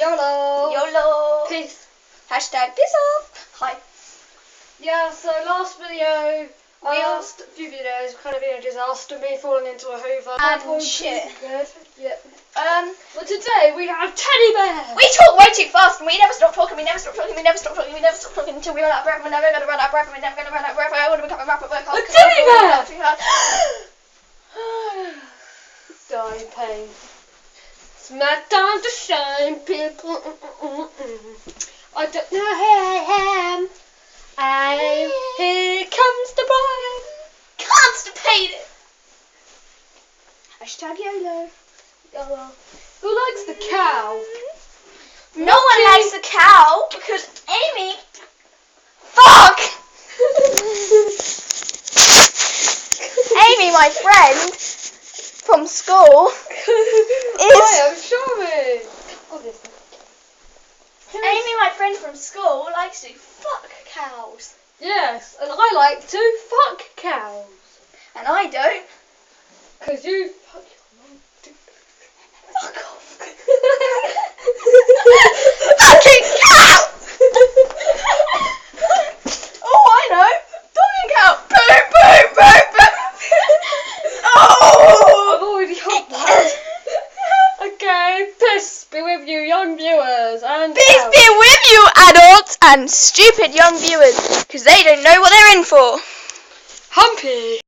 YOLO. YOLO. Peace. Hashtag piss off. Hi. Yeah, so last video, I asked a few videos, kind of been a disaster, me falling into a hoover. And shit. Good. Yeah. But But today we have teddy bear. we talk way too fast and we never stop talking, we never stop talking until we run out of breath. We're never going to run out of breath, we're never going to run out of breath. I want to become a rapper. A teddy bear! Die in pain. It's my time to shine, people. I don't know who I am. Here comes the bride. Constipated. Hashtag YOLO. YOLO. Who likes the cow? No one likes the cow because Amy. Fuck! Amy, my friend from school, Hi, I'm Shami. Oh, this one. Amy, my friend from school, likes to fuck cows. Yes, and I like to fuck cows. And I don't. Because you fuck your mum too. Fuck off. Fucking cow! Oh, I know. Fucking cow. Boom, boom, boom, boom. Oh! I've already had that. Okay, peace be with you, young viewers. And Peace be with you, adults and stupid young viewers, because they don't know what they're in for. Humpy.